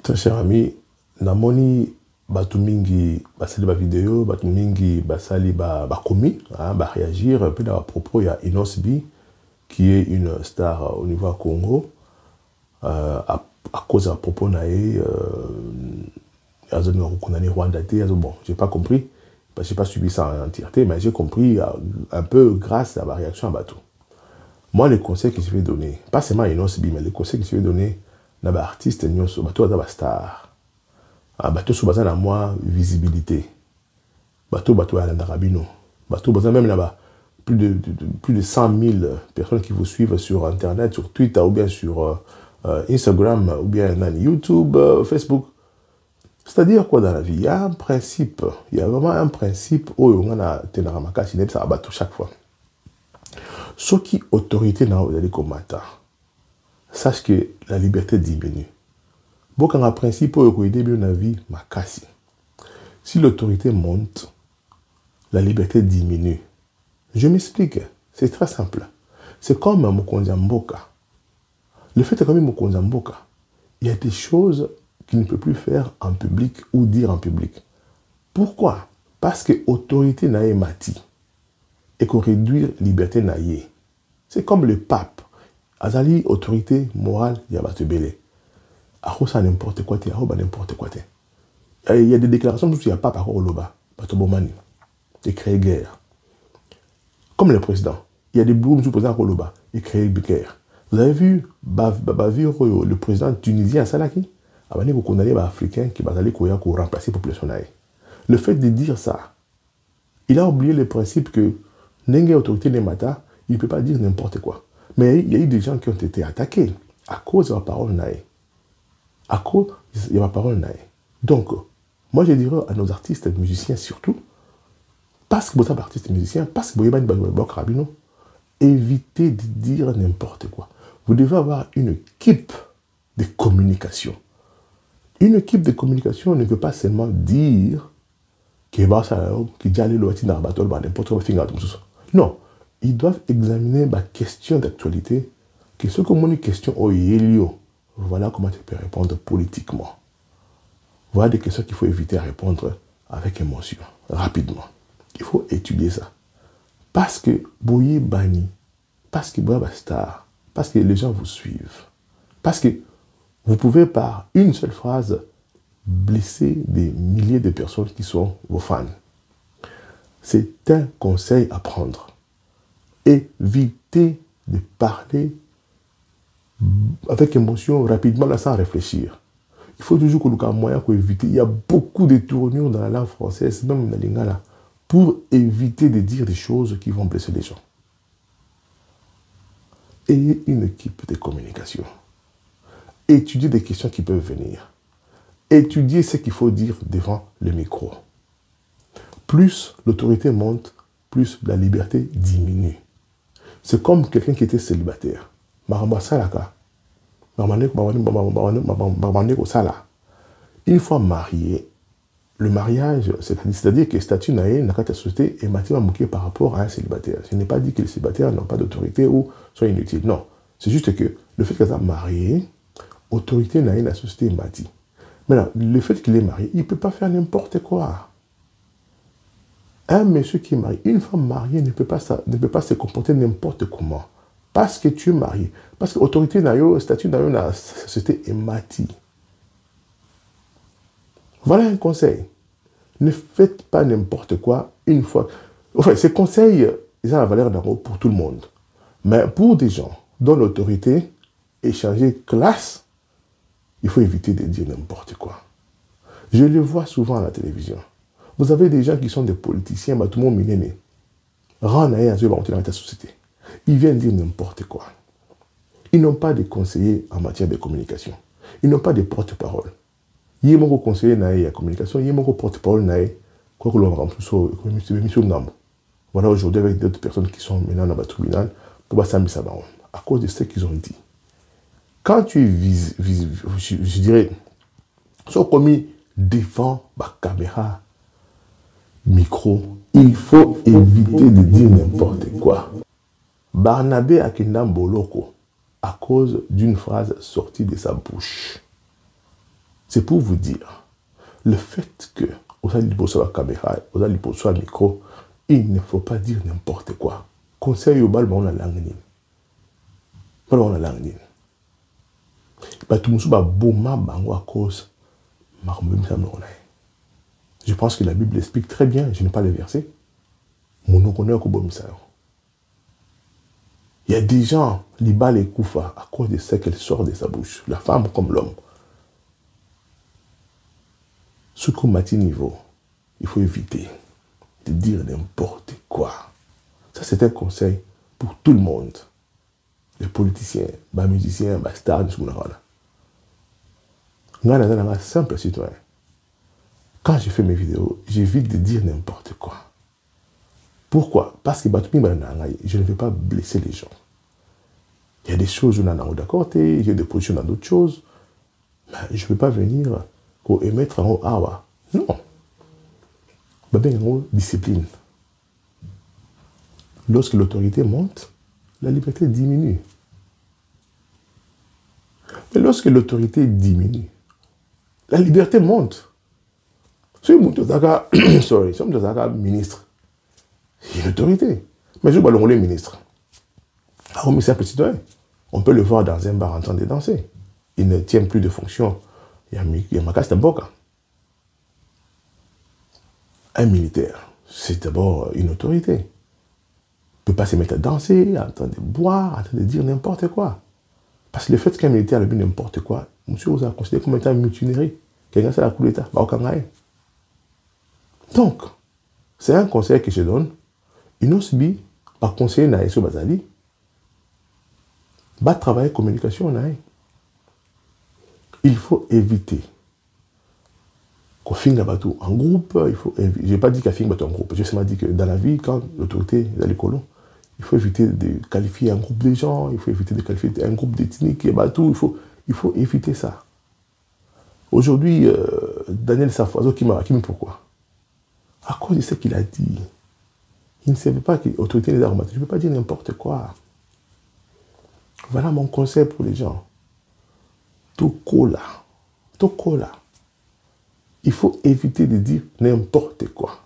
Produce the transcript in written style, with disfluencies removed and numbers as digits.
Très cher ami, namoni batu mingi basali ba vidéo, batu mingi basali ba commis, ba réagir un peu à propos il y a Inos B qui est une star au niveau à Congo à cause à propos naé condamné Rwanda bon, j'ai pas compris parce que j'ai pas suivi ça en entièreté mais j'ai compris un peu grâce à ma réaction à bateau. Moi les conseils que je vais donner, pas seulement à Inos B mais les conseils que je vais donner na ba artiste nyonso bato za ba star bato so baza na moi visibilité bato ya Ndarabino bato baza même là-bas plus de 100 000 personnes qui vous suivent sur internet, sur Twitter ou bien sur Instagram ou bien YouTube, Facebook. C'est-à-dire quoi dans la vie? Il y a un principe, il y a vraiment un principe où on a tenaramaka siné ça bateau chaque fois. Ce qui autorité na vous allez combattre. Sache que la liberté diminue. Bon, quand un principe où il début la vie, ma casse. Si l'autorité monte, la liberté diminue. Je m'explique. C'est très simple. C'est comme Mokonzi Mboka. Le fait est comme Mokonzi Mboka, il y a des choses qu'il ne peut plus faire en public ou dire en public. Pourquoi? Parce que l'autorité n'a mati et qu'on réduire liberté n'a. C'est comme le pape. Azali, autorité morale, il y a batebele. Arosa n'importe quoi, n'importe quoi. Il y a des déclarations où il n'y a pas par rapport au loba. Batobomani. Et créer guerre. Comme le président. Il y a des bouts où président Koloba. Et créer guerre. Vous avez vu, le président tunisien Salaki? Abani vous condamnez les Africains qui va aller remplacer la population. Le fait de dire ça, il a oublié le principe que Nenge autorité Nemata, il ne peut pas dire n'importe quoi. Mais il y a eu des gens qui ont été attaqués à cause de la parole naïe. À cause de la parole naïe. Donc, moi je dirais à nos artistes, musiciens surtout, parce que vous êtes artistes musiciens, parce que vous êtes Rabino, évitez de dire n'importe quoi. Vous devez avoir une équipe de communication. Une équipe de communication ne veut pas seulement dire que non, ils doivent examiner ma question d'actualité, que ce comme une question au Yélio. Voilà comment tu peux répondre politiquement. Voilà des questions qu'il faut éviter à répondre avec émotion, rapidement. Il faut étudier ça. Parce que Boye Bani, parce que Boye Star, parce que les gens vous suivent, parce que vous pouvez par une seule phrase blesser des milliers de personnes qui sont vos fans. C'est un conseil à prendre. Évitez de parler avec émotion rapidement là, sans réfléchir. Il faut toujours que nous moyen pour éviter. Il y a beaucoup de tournures dans la langue française, même dans la lingala, pour éviter de dire des choses qui vont blesser les gens. Ayez une équipe de communication. Étudiez des questions qui peuvent venir. Étudiez ce qu'il faut dire devant le micro. Plus l'autorité monte, plus la liberté diminue. C'est comme quelqu'un qui était célibataire. Une fois marié, le mariage, c'est-à-dire que le statut naïe n'a pas société est matière manquée par rapport à un célibataire. Je n'ai pas dit que les célibataires n'ont pas d'autorité ou sont inutiles. Non. C'est juste que le fait qu'elle soit mariée, autorité naïe la société est mati. Maintenant, le fait qu'il est marié, il ne peut pas faire n'importe quoi. Un monsieur qui est marié, une femme mariée ne peut pas se comporter n'importe comment. Parce que tu es marié. Parce que l'autorité naïe, statut naïe, la société est mati. Voilà un conseil. Ne faites pas n'importe quoi une fois. Enfin, ces conseils, ils ont la valeur d'en haut pour tout le monde. Mais pour des gens dont l'autorité est changée classe, il faut éviter de dire n'importe quoi. Je le vois souvent à la télévision. Vous avez des gens qui sont des politiciens, mais tout le monde millénaire. Dans la société. Ils viennent dire n'importe quoi. Ils n'ont pas de conseillers en matière de communication. Ils n'ont pas de porte-parole. Il y a un conseiller dans la communication, il y a un porte-parole dans la voilà aujourd'hui avec d'autres personnes qui sont maintenant dans le tribunal pour s'amuser à cause de ce qu'ils ont dit. Quand tu je dirais, sont commis devant la caméra, micro, il faut éviter de dire n'importe quoi. Barnabé a Boloko à cause d'une phrase sortie de sa bouche. C'est pour vous dire, le fait que, vous allez poser la caméra, vous allez poser le micro, il ne faut pas dire n'importe quoi. Conseil au bal, on a la langue. Pas on a la langue. Tout le monde à cause. Je pense que la Bible explique très bien, je n'ai pas les versets. Il y a des gens, l'ibal et koufa, à cause de ce qu'elle sort de sa bouche, la femme comme l'homme. Ce qu'on m'a dit niveau, il faut éviter de dire n'importe quoi. Ça, c'est un conseil pour tout le monde. Les politiciens, les musiciens, les stars, tout le monde. Je suis un simple citoyen. Quand je fais mes vidéos, j'évite de dire n'importe quoi. Pourquoi? Parce que je ne veux pas blesser les gens. Il y a des choses où on est d'accord, il y a des positions dans d'autres choses. Mais je ne peux pas venir pour émettre en haut. Ah, non. Il y a une discipline. Lorsque l'autorité monte, la liberté diminue. Mais lorsque l'autorité diminue, la liberté monte. Si vous êtes ministre, il y a une autorité. Mais je vais le ministre. Alors, c'est un petit citoyen. On peut le voir dans un bar en train de danser. Il ne tient plus de fonction. Il y a ma casse d'amboka. Un militaire, c'est d'abord une autorité. Il ne peut pas se mettre à danser, en train de boire, en train de dire n'importe quoi. Parce que le fait qu'un militaire le dit n'importe quoi, monsieur vous a considéré comme étant mutinerie. Quelqu'un c'est la coup d'État. Donc, c'est un conseil que je donne. Il nous subit par conseiller Naïso Bazali. Va travailler communication il faut éviter qu'on finisse en groupe. Je n'ai pas dit qu'il finisse en groupe. J'ai seulement dit que dans la vie, quand l'autorité est dans les colons, il faut éviter de qualifier un groupe de gens, il faut éviter de qualifier un groupe d'ethniques, il faut éviter ça. Aujourd'hui, Daniel Safazo qui m'a pourquoi? À cause de ce qu'il a dit. Il ne savait pas que l'autorité des armes, je ne peux pas dire n'importe quoi. Voilà mon conseil pour les gens. Tokola. Il faut éviter de dire n'importe quoi.